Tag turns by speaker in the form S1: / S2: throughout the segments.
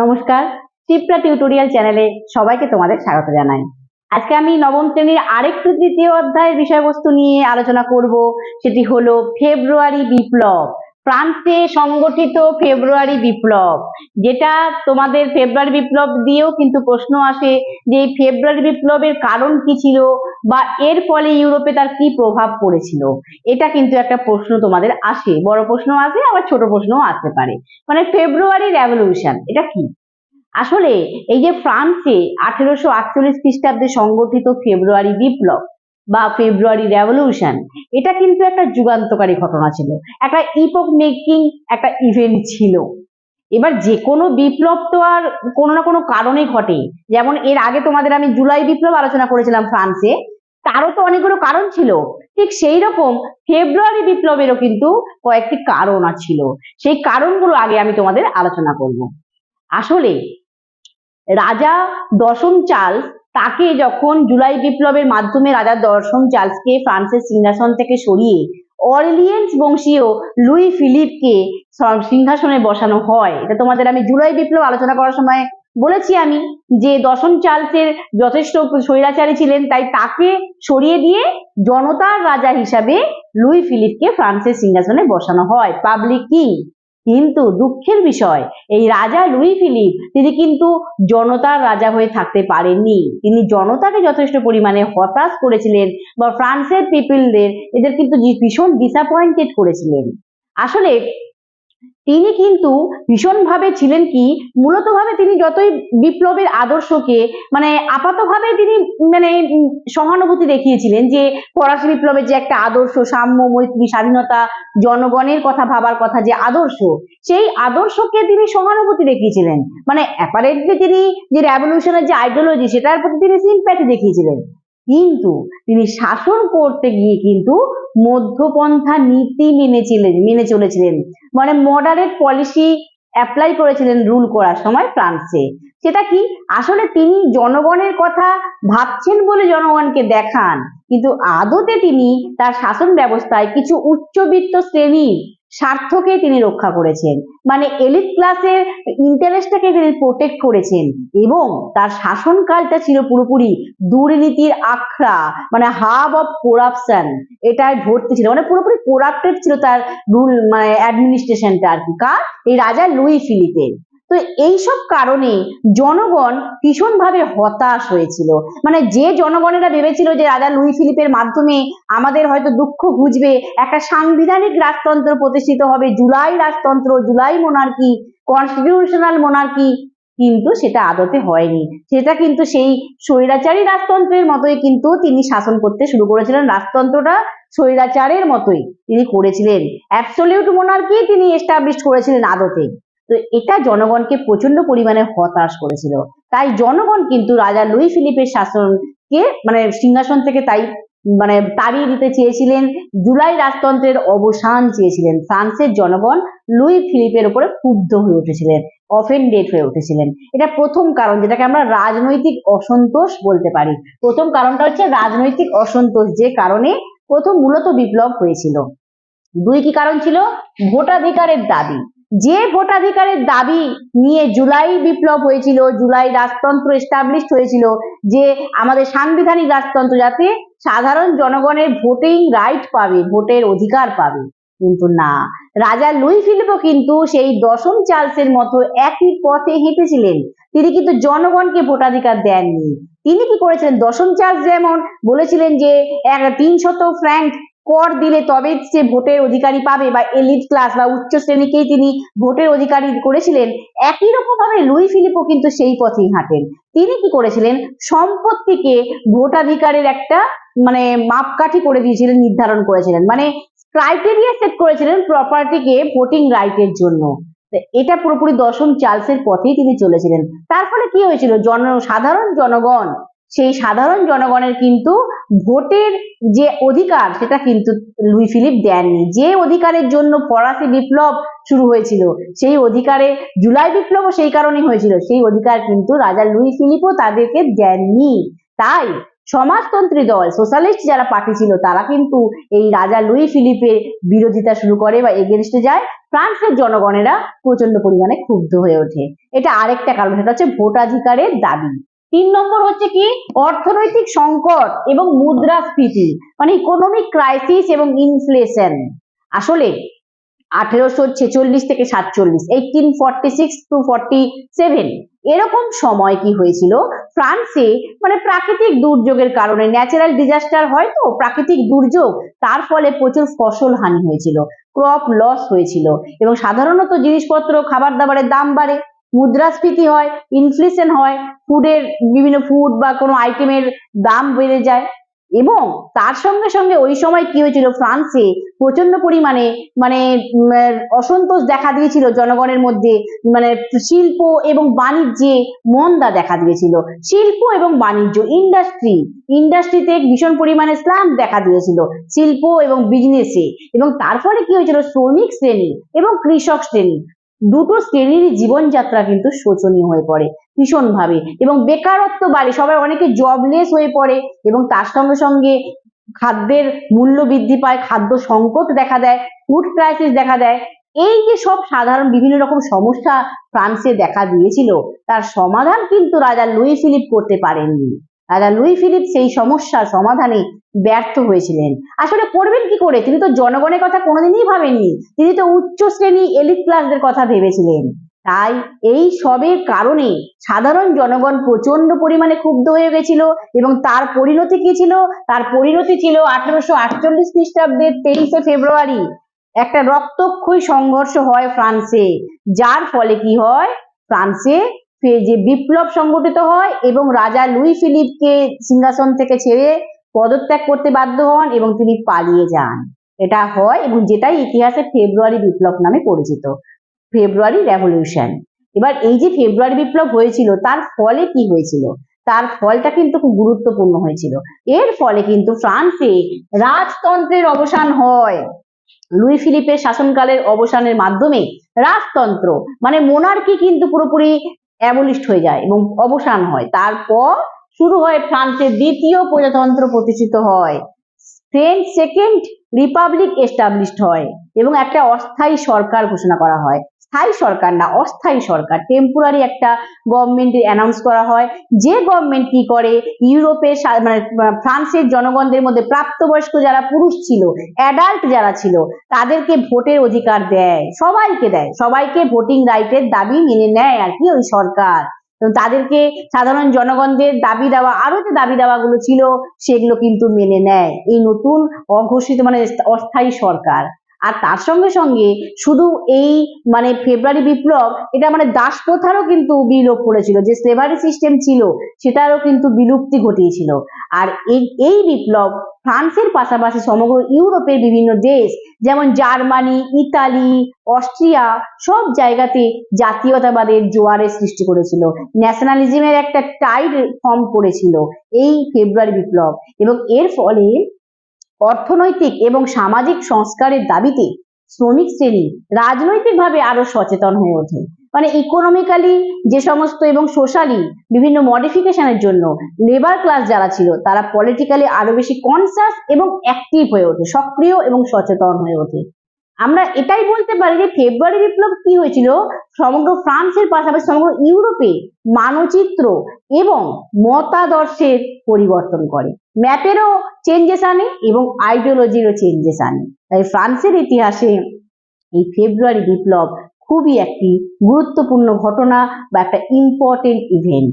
S1: নমস্কার, চিত্রা টিউটোরিয়াল চ্যানেলে সবাইকে তোমাদের স্বাগত জানাই। আজকে আমি নবম শ্রেণীর আরেকটু তৃতীয় অধ্যায়ের বিষয়বস্তু নিয়ে আলোচনা করব। সেটি হলো ফেব্রুয়ারি বিপ্লব, ফ্রান্সে সংগঠিত ফেব্রুয়ারি বিপ্লব। যেটা তোমাদের ফেব্রুয়ারি বিপ্লব দিয়েও কিন্তু প্রশ্ন আসে যে এই ফেব্রুয়ারি বিপ্লবের কারণ কি ছিল বা এর ফলে ইউরোপে তার কি প্রভাব পড়েছিল। এটা কিন্তু একটা প্রশ্ন তোমাদের আসে, বড় প্রশ্ন আসে, আবার ছোট প্রশ্নও আসতে পারে। মানে ফেব্রুয়ারি রেভলিউশন এটা কি? আসলে এই যে ফ্রান্সে 1848 খ্রিস্টাব্দে সংগঠিত ফেব্রুয়ারি বিপ্লব বা ফেব্রুয়ারি রেভলিউশন, এটা কিন্তু একটা যুগান্তকারী ঘটনা ছিল, একটা ইপক মেকিং একটা ইভেন্ট ছিল। এবার যে কোনো বিপ্লব তো আর কোনো না কোনো কারণে ঘটে। যেমন এর আগে তোমাদের আমি জুলাই বিপ্লব আলোচনা করেছিলাম ফ্রান্সে, তারও তো অনেকগুলো কারণ ছিল। ঠিক সেই রকম ফেব্রুয়ারি বিপ্লবেরও কিন্তু কয়েকটি কারণ ছিল। সেই কারণগুলো আগে আমি তোমাদের আলোচনা করব। আসলে রাজা দশম চার্লস, তাকে যখন জুলাই বিপ্লবের মাধ্যমে রাজা দশম চার্লসকে ফ্রান্সের সিংহাসন থেকে সরিয়ে অর্লিয়েন্স বংশীয় লুই ফিলিপকে সিংহাসনে বসানো হয়, এটা তোমাদের আমি জুলাই বিপ্লব আলোচনা করার সময় বলেছি আমি যে দশম চার্লসের যথেষ্ট স্বৈরাচারী ছিলেন, তাই তাকে সরিয়ে দিয়ে জনতার রাজা হিসাবে লুই ফিলিপকে ফ্রান্সের সিংহাসনে বসানো হয়, পাবলিক কিং। কিন্তু দুঃখের বিষয়, এই রাজা লুই ফিলিপ তিনি কিন্তু জনতার রাজা হয়ে থাকতে পারেননি। তিনি জনতাকে যথেষ্ট পরিমাণে হতাশ করেছিলেন বা ফ্রান্সের পিপলদের এদের কিন্তু ভীষণ ডিসঅ্যাপয়েন্টেড করেছিলেন। আসলে তিনি কিন্তু ভীষণভাবে ছিলেন কি, মূলত ভাবে তিনি যতই বিপ্লবের আদর্শকে মানে আপাতভাবে তিনি মানে সহানুভূতি দেখিয়েছিলেন যে ফরাসি বিপ্লবের যে একটা আদর্শ, সাম্য, মৈত্রী, স্বাধীনতা, জনগণের কথা ভাবার কথা যে আদর্শ, সেই আদর্শকে তিনি সহানুভূতি দেখিয়েছিলেন। মানে অ্যাপারেন্টলি তিনি যে রেভলিউশনের যে আইডিওলজি সেটার প্রতি তিনি সিম্প্যাথি দেখিয়েছিলেন, কিন্তু তিনি শাসন করতে গিয়ে কিন্তু মধ্যপন্থা নীতি মেনে চলেছিলেন। মানে মডারেট পলিসি অ্যাপ্লাই করেছিলেন রুল করার সময় ফ্রান্সে। সেটা কি, আসলে তিনি জনগণের কথা ভাবছেন বলে জনগণকে দেখান, কিন্তু আদতে তিনি তার শাসন ব্যবস্থায় কিছু উচ্চবিত্ত শ্রেণীর স্বার্থকে তিনি রক্ষা করেছেন। মানে এলিট ক্লাসের ইন্টারেস্টটাকে তিনি প্রোটেক্ট করেছেন, এবং তার শাসনকালটা ছিল পুরোপুরি দুর্নীতির আখড়া, মানে হাব অফ করাপশন এটাই ভর্তি ছিল। মানে পুরোপুরি করাপ্টেড ছিল তার রুল, মানে অ্যাডমিনিস্ট্রেশনটা আর কি, কার? এই রাজা লুই ফিলিপের। তো এইসব কারণে জনগণ ভীষণভাবে হতাশ হয়েছিল। মানে যে জনগণেরা ভেবেছিল যে রাজা লুই ফিলিপের মাধ্যমে আমাদের হয়তো দুঃখ ঘুচবে, একটা সাংবিধানিক রাজতন্ত্র প্রতিষ্ঠিত হবে, জুলাই রাজতন্ত্র, জুলাই মোনার্কি, কনস্টিটিউশনাল মোনার্কি, কিন্তু সেটা আদতে হয়নি। সেটা কিন্তু সেই স্বৈরাচারী রাজতন্ত্রের মতোই কিন্তু তিনি শাসন করতে শুরু করেছিলেন। রাজতন্ত্রটা স্বৈরাচারের মতোই তিনি করেছিলেন, অ্যাবসলিউট মোনার্কি তিনি এস্টাবলিশ করেছিলেন আদতে। তো এটা জনগণকে প্রচন্ড পরিমাণে হতাশ করেছিল। তাই জনগণ কিন্তু রাজা লুই ফিলিপের শাসনকে মানে সিংহাসন থেকে তাই মানে তাড়িয়ে দিতে চেয়েছিলেন, জুলাই রাজতন্ত্রের অবসান চেয়েছিলেন। ফ্রান্সের জনগণ লুই ফিলিপের উপরে ক্ষুব্ধ হয়ে উঠেছিলেন, অফেন্ডেড হয়ে উঠেছিলেন। এটা প্রথম কারণ, যেটাকে আমরা রাজনৈতিক অসন্তোষ বলতে পারি। প্রথম কারণটা হচ্ছে রাজনৈতিক অসন্তোষ, যে কারণে প্রথম মূলত বিপ্লব হয়েছিল। দুই কি কারণ ছিল? ভোটাধিকারের দাবি। যে ভোটাধিকারের দাবি নিয়ে জুলাই বিপ্লব হয়েছিল, জুলাই রাজতন্ত্র এস্টাবলিশ হয়েছিল, যে আমাদের সাংবিধানিক রাজতন্ত্র যাতে সাধারণ জনগণের ভোটিং রাইট পাবে, ভোটের অধিকার পাবে। কিন্তু না, রাজা লুই ফিলিপও কিন্তু সেই দশম চার্লসের মতো একই পথে হেঁটেছিলেন। তিনি কিন্তু জনগণকে ভোটাধিকার দেননি। তিনি কি করেছিলেন? দশম চার্লস যেমন বলেছিলেন যে 300 ফ্র্যাঙ্ক কর দিলে তবে সে ভোটের অধিকারী পাবে, বা এলিট ক্লাস বা উচ্চ শ্রেণীকেই তিনি ভোটের অধিকারী করেছিলেন, একই রকম ভাবে লুই ফিলিপও কিন্তু সেই পথেই হাঁটেন। তিনি কি করেছিলেন? সম্পত্তিকে ভোটাধিকারের একটা মানে মাপকাঠি করে দিয়েছিলেন, নির্ধারণ করেছিলেন, মানে ক্রাইটেরিয়া সেট করেছিলেন প্রপার্টিকে ভোটিং রাইটের জন্য। এটা পুরোপুরি দশম চার্লসের পথেই তিনি চলেছিলেন। তার ফলে কি হয়েছিল? সাধারণ জনগণ, সেই সাধারণ জনগণের কিন্তু ভোটের যে অধিকার সেটা কিন্তু লুই ফিলিপ দেননি। যে অধিকারের জন্য ফরাসি বিপ্লব শুরু হয়েছিল, সেই অধিকারে জুলাই বিপ্লবও সেই কারণে হয়েছিল, সেই অধিকার কিন্তু রাজা লুই ফিলিপও তাদেরকে দেননি। তাই সমাজতন্ত্রী দল সোশ্যালিস্ট যারা পার্টি ছিল তারা কিন্তু এই রাজা লুই ফিলিপের বিরোধিতা শুরু করে বা এগেনস্টে যায়। ফ্রান্সের জনগণেরা প্রচন্ড পরিমাণে ক্ষুব্ধ হয়ে ওঠে। এটা আরেকটা কারণ, সেটা হচ্ছে ভোটাধিকারের দাবি। 3 নম্বর হচ্ছে কি, অর্থনৈতিক সংকট এবং মুদ্রাস্ফীতি, মানে ইকোনমিক ক্রাইসিস এবং ইনফ্লেশন। আসলে 1846 থেকে 47, 1846 to 47 এরকম সময় কি হয়েছিল ফ্রান্সে, মানে প্রাকৃতিক দুর্যোগের কারণে, ন্যাচারাল ডিজাস্টার হয় তো, প্রাকৃতিক দুর্যোগ, তার ফলে প্রচুর ফসল হানি হয়েছিল, ক্রপ লস হয়েছিল এবং সাধারণত জিনিসপত্র খাবার দাবারের দাম বাড়ে, মুদ্রাস্ফীতি হয়, ইনফ্লেশন হয়, ফুডের বিভিন্ন ফুড বা কোনো আইটেমের দাম বেড়ে যায়। এবং তার সঙ্গে সঙ্গে ওই সময় কি হয়েছিল, ফ্রান্সে প্রচন্ড পরিমাণে মানে অসন্তোষ দেখা দিয়েছিল জনগণের মধ্যে, মানে শিল্প এবং বাণিজ্যে মন্দা দেখা দিয়েছিল। শিল্প এবং বাণিজ্য, ইন্ডাস্ট্রিতে ভীষণ পরিমাণে স্ল্যাম্প দেখা দিয়েছিল, শিল্প এবং বিজনেসে। এবং তার ফলে কি হয়েছিল, শ্রমিক শ্রেণী এবং কৃষক শ্রেণী দুটো শ্রেণীর জীবনযাত্রা কিন্তু শোচনীয় হয়ে পড়ে ভীষণ ভাবে, এবং বেকারত্ব বাড়ে, সবাই অনেকে জবলেস হয়ে পড়ে এবং তার সঙ্গে সঙ্গে খাদ্যের মূল্য বৃদ্ধি পায়, খাদ্য সংকট দেখা দেয়, ফুড ক্রাইসিস দেখা দেয়। এই যে সব সাধারণ বিভিন্ন রকম সমস্যা ফ্রান্সে দেখা দিয়েছিল, তার সমাধান কিন্তু রাজা লুই ফিলিপ করতে পারেননি। রাজা লুই ফিলিপ সেই সমস্যার সমাধানে ব্যর্থ হয়েছিলেন। আসলে করবেন কি করে, তিনি তো জনগণের কথা কোনোদিনই ভাবেননি, তিনি তো উচ্চ শ্রেণী এলিট ক্লাসদের কথা ভেবেছিলেন। তাই এই সবের কারণে সাধারণ জনগণ প্রচন্ড পরিমাণে ক্ষুব্ধ হয়ে গেছিল এবং তার পরিণতি কি ছিল, তার পরিণতি ছিল 1848 খ্রিস্টাব্দের 23শে ফেব্রুয়ারি একটা রক্তক্ষয়ী সংঘর্ষ হয় ফ্রান্সে, যার ফলে কি হয়, ফ্রান্সে যে বিপ্লব সংগঠিত হয় এবং রাজা লুই ফিলিপকে সিংহাসন থেকে ছেড়ে পদত্যাগ করতে বাধ্য হন এবং তিনি পালিয়ে যান। এটা হয় এবং যেটাই ইতিহাসে ফেব্রুয়ারি বিপ্লব নামে পরিচিত, ফেব্রুয়ারি রেভলিউশন। এবার এই যে ফেব্রুয়ারি বিপ্লব হয়েছিল তার ফলে কি হয়েছিল, তার ফলটা কিন্তু খুব গুরুত্বপূর্ণ হয়েছিল। এর ফলে কিন্তু ফ্রান্সে রাজতন্ত্রের অবসান হয়। লুই ফিলিপের শাসনকালের অবসানের মাধ্যমে রাজতন্ত্র মানে মোনার্কি কিন্তু পুরোপুরি অ্যাবলিশড হয়ে যায় এবং অবসান হয়। তারপর শুরু হয় ফ্রান্সের দ্বিতীয় প্রজাতন্ত্র প্রতিষ্ঠিত হয়, ফ্রেঞ্চ সেকেন্ড রিপাবলিক এস্টাবলিশড হয় এবং একটা অস্থায়ী সরকার ঘোষণা করা হয়। স্থায়ী সরকার না, অস্থায়ী সরকার, টেম্পোরারি একটা গভর্নমেন্ট অ্যানাউন্স করা হয়, যে গভর্নমেন্ট কি করে, ইউরোপের মানে ফ্রান্সের জনগণদের মধ্যে প্রাপ্তবয়স্ক যারা পুরুষ ছিল, অ্যাডাল্ট যারা ছিল, তাদেরকে ভোটের অধিকার দেয়, সবাইকে ভোটিং রাইটের দাবি মেনে নেয় আর কি ওই সরকার। এবং তাদেরকে সাধারণ জনগণদের দাবি দেওয়া, আরো যে দাবি দেওয়াগুলো ছিল সেগুলো কিন্তু মেনে নেয় এই নতুন অঘোষিত মানে অস্থায়ী সরকার। আর তার সঙ্গে সঙ্গে শুধু এই মানে ফেব্রুয়ারি বিপ্লব, এটা মানে দাসপ্রথারও কিন্তু বিলোপ করেছিল, যে স্লেভারি সিস্টেম ছিল সেটারও কিন্তু বিলুপ্তি ঘটিয়েছিল। আর এই বিপ্লব ফ্রান্সের পাশাপাশি সমগ্র ইউরোপের বিভিন্ন দেশ যেমন জার্মানি, ইতালি, অস্ট্রিয়া সব জায়গাতে জাতীয়তাবাদের জোয়ারের সৃষ্টি করেছিল, ন্যাশনালিজমের একটা টাইড ফর্ম করেছিল এই ফেব্রুয়ারি বিপ্লব। এবং এর ফলে অর্থনৈতিক এবং সামাজিক সংস্কারের দাবিতে শ্রমিক শ্রেণী রাজনৈতিকভাবে আরো সচেতন হয়ে ওঠে, মানে ইকোনমিক্যালি যে সমস্ত এবং সোশ্যালি বিভিন্ন মডিফিকেশনের জন্য লেবার ক্লাস যারা ছিল তারা পলিটিক্যালি আরো বেশি কনসাস এবং অ্যাক্টিভ হয়ে ওঠে, সক্রিয় এবং সচেতন হয়ে ওঠে। আমরা এটাই বলতে পারি যে ফেব্রুয়ারি বিপ্লব কি হয়েছিল, সমগ্র ফ্রান্সের পাশাপাশি সমগ্র ইউরোপে মানচিত্র এবং মতাদর্শের পরিবর্তন করে, ম্যাপেরও চেঞ্জেস আনে এবং আইডিওলজিরও চেঞ্জেস আনে। তাই ফ্রান্সের ইতিহাসে এই ফেব্রুয়ারি বিপ্লব খুবই একটি গুরুত্বপূর্ণ ঘটনা বা একটা ইম্পর্টেন্ট ইভেন্ট।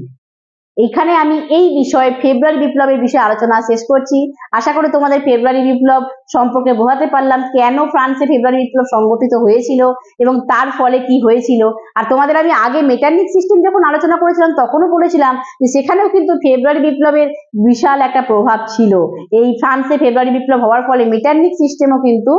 S1: এইখানে আমি এই বিষয়ে ফেব্রুয়ারি বিপ্লবের বিষয়ে আলোচনা শেষ করছি। আশা করি তোমাদের ফেব্রুয়ারি বিপ্লব সম্পর্কে বোঝাতে পারলাম, কেন ফ্রান্সে ফেব্রুয়ারি বিপ্লব সংগঠিত হয়েছিল এবং তার ফলে কি হয়েছিল। আর তোমাদের আমি আগে মেটারনিক সিস্টেম যখন আলোচনা করেছিলাম তখনও বলেছিলাম যে সেখানেও কিন্তু ফেব্রুয়ারি বিপ্লবের বিশাল একটা প্রভাব ছিল। এই ফ্রান্সে ফেব্রুয়ারি বিপ্লব হওয়ার ফলে মেটারনিক সিস্টেমও কিন্তু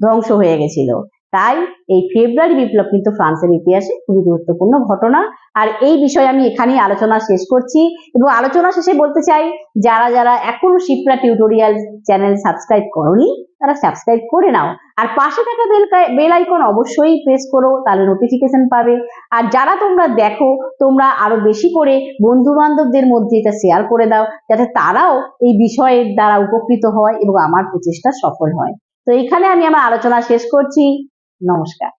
S1: ধ্বংস হয়ে গেছিল। তাই এই ফেব্রুয়ারি বিপ্লব কিন্তু ফ্রান্সের ইতিহাসে খুবই গুরুত্বপূর্ণ ঘটনা। আর এই বিষয়ে আমি এখানেই আলোচনা শেষ করছি এবং আলোচনা শেষে বলতে চাই, যারা যারা এখনো শিপ্রা টিউটোরিয়াল চ্যানেল সাবস্ক্রাইব করোনি তারা সাবস্ক্রাইব করে নাও, আর পাশে থাকা বেল আইকন অবশ্যই প্রেস করো, তাহলে নোটিফিকেশন পাবে। আর যারা তোমরা দেখো, তোমরা আরো বেশি করে বন্ধু বান্ধবদের মধ্যে এটা শেয়ার করে দাও, যাতে তারাও এই বিষয়ের দ্বারা উপকৃত হয় এবং আমার প্রচেষ্টা সফল হয়। তো এখানে আমি আমার আলোচনা শেষ করছি। নমস্কার।